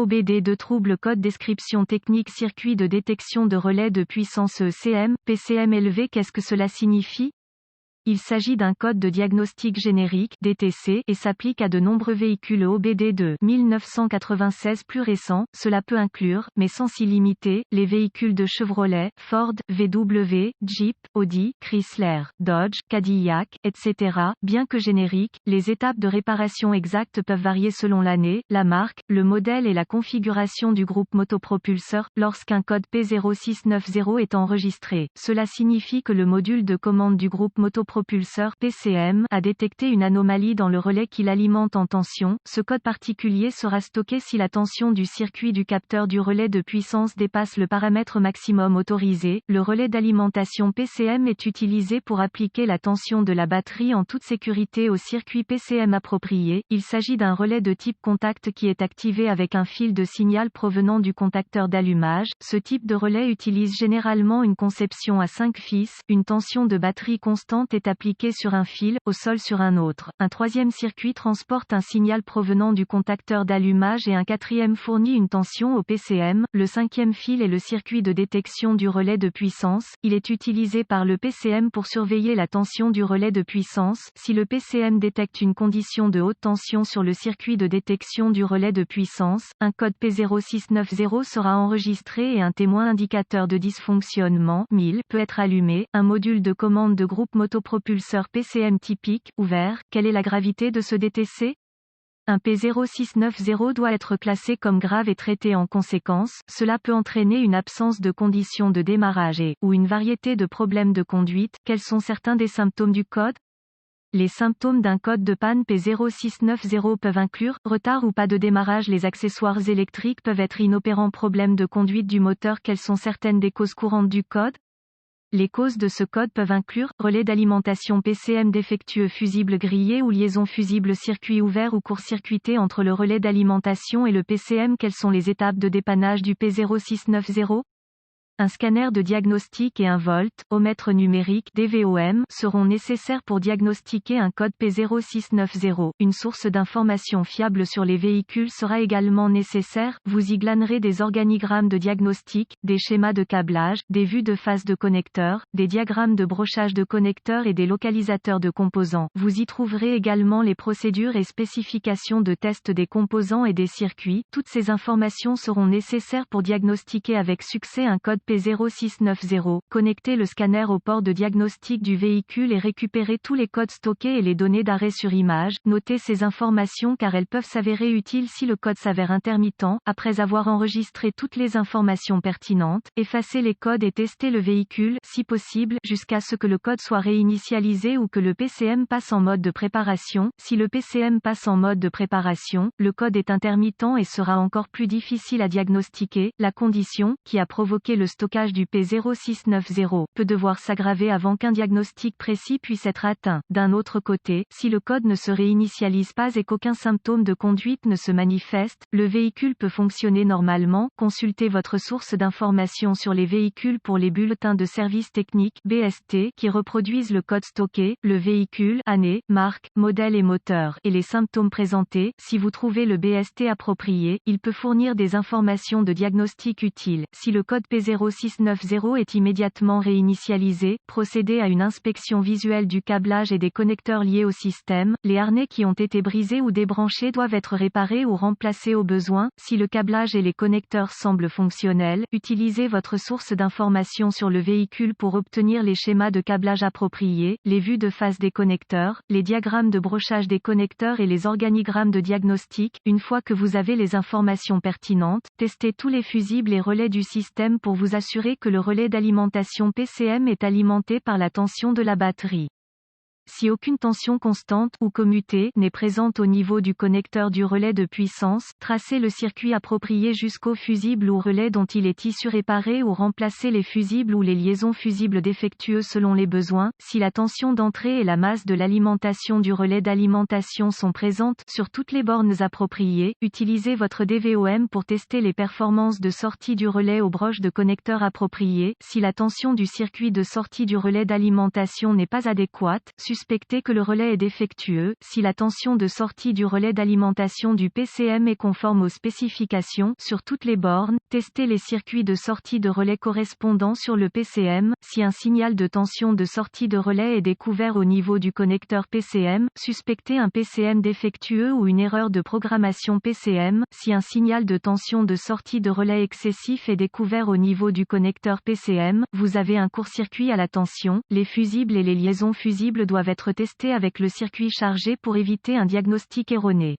OBD2 trouble code description technique circuit de détection de relais de puissance ECM, PCM élevé. Qu'est-ce que cela signifie? Il s'agit d'un code de diagnostic générique (DTC) et s'applique à de nombreux véhicules OBD de 1996 plus récents. Cela peut inclure, mais sans s'y limiter, les véhicules de Chevrolet, Ford, VW, Jeep, Audi, Chrysler, Dodge, Cadillac, etc. Bien que génériques, les étapes de réparation exactes peuvent varier selon l'année, la marque, le modèle et la configuration du groupe motopropulseur. Lorsqu'un code P0690 est enregistré, cela signifie que le module de commande du groupe motopropulseur PCM a détecté une anomalie dans le relais qui l'alimente en tension. Ce code particulier sera stocké si la tension du circuit du capteur du relais de puissance dépasse le paramètre maximum autorisé. Le relais d'alimentation PCM est utilisé pour appliquer la tension de la batterie en toute sécurité au circuit PCM approprié. Il s'agit d'un relais de type contact qui est activé avec un fil de signal provenant du contacteur d'allumage. Ce type de relais utilise généralement une conception à 5 fils. Une tension de batterie constante est appliquée sur un fil, au sol sur un autre. Un troisième circuit transporte un signal provenant du contacteur d'allumage et un quatrième fournit une tension au PCM. Le cinquième fil est le circuit de détection du relais de puissance. Il est utilisé par le PCM pour surveiller la tension du relais de puissance. Si le PCM détecte une condition de haute tension sur le circuit de détection du relais de puissance, un code P0690 sera enregistré et un témoin indicateur de dysfonctionnement 1000 peut être allumé. Un module de commande de groupe motopropulseur PCM typique, ouvert. Quelle est la gravité de ce DTC? Un P0690 doit être classé comme grave et traité en conséquence. Cela peut entraîner une absence de conditions de démarrage ou une variété de problèmes de conduite. Quels sont certains des symptômes du code? Les symptômes d'un code de panne P0690 peuvent inclure retard ou pas de démarrage. Les accessoires électriques peuvent être inopérants. Problème de conduite du moteur. Quelles sont certaines des causes courantes du code? Les causes de ce code peuvent inclure relais d'alimentation PCM défectueux, fusible grillé ou liaison fusible, circuit ouvert ou court-circuité entre le relais d'alimentation et le PCM. Quelles sont les étapes de dépannage du P0690? Un scanner de diagnostic et un voltmètre numérique (DVOM) seront nécessaires pour diagnostiquer un code P0690. Une source d'information fiable sur les véhicules sera également nécessaire. Vous y glanerez des organigrammes de diagnostic, des schémas de câblage, des vues de phase de connecteurs, des diagrammes de brochage de connecteurs et des localisateurs de composants. Vous y trouverez également les procédures et spécifications de test des composants et des circuits. Toutes ces informations seront nécessaires pour diagnostiquer avec succès un code P0690. Connectez le scanner au port de diagnostic du véhicule et récupérez tous les codes stockés et les données d'arrêt sur image. Notez ces informations car elles peuvent s'avérer utiles si le code s'avère intermittent. Après avoir enregistré toutes les informations pertinentes, effacez les codes et testez le véhicule, si possible, jusqu'à ce que le code soit réinitialisé ou que le PCM passe en mode de préparation. Si le PCM passe en mode de préparation, le code est intermittent et sera encore plus difficile à diagnostiquer. La condition, qui a provoqué le stockage du P0690, peut devoir s'aggraver avant qu'un diagnostic précis puisse être atteint. D'un autre côté, si le code ne se réinitialise pas et qu'aucun symptôme de conduite ne se manifeste, le véhicule peut fonctionner normalement. Consultez votre source d'information sur les véhicules pour les bulletins de service technique (BST) qui reproduisent le code stocké, le véhicule, année, marque, modèle et moteur, et les symptômes présentés. Si vous trouvez le BST approprié, il peut fournir des informations de diagnostic utiles. Si le code P0690 est immédiatement réinitialisé, procédez à une inspection visuelle du câblage et des connecteurs liés au système. Les harnais qui ont été brisés ou débranchés doivent être réparés ou remplacés au besoin. Si le câblage et les connecteurs semblent fonctionnels, utilisez votre source d'information sur le véhicule pour obtenir les schémas de câblage appropriés, les vues de phase des connecteurs, les diagrammes de brochage des connecteurs et les organigrammes de diagnostic. Une fois que vous avez les informations pertinentes, testez tous les fusibles et relais du système pour vous assurer que le relais d'alimentation PCM est alimenté par la tension de la batterie. Si aucune tension constante ou commutée n'est présente au niveau du connecteur du relais de puissance, tracez le circuit approprié jusqu'au fusible ou relais dont il est issu, réparer ou remplacer les fusibles ou les liaisons fusibles défectueux selon les besoins. Si la tension d'entrée et la masse de l'alimentation du relais d'alimentation sont présentes sur toutes les bornes appropriées, utilisez votre DVOM pour tester les performances de sortie du relais aux broches de connecteurs appropriées. Si la tension du circuit de sortie du relais d'alimentation n'est pas adéquate, suspectez que le relais est défectueux, si la tension de sortie du relais d'alimentation du PCM est conforme aux spécifications, sur toutes les bornes, testez les circuits de sortie de relais correspondants sur le PCM, si un signal de tension de sortie de relais est découvert au niveau du connecteur PCM, suspectez un PCM défectueux ou une erreur de programmation PCM, si un signal de tension de sortie de relais excessif est découvert au niveau du connecteur PCM, vous avez un court-circuit à la tension, les fusibles et les liaisons fusibles doivent être testés avec le circuit chargé pour éviter un diagnostic erroné.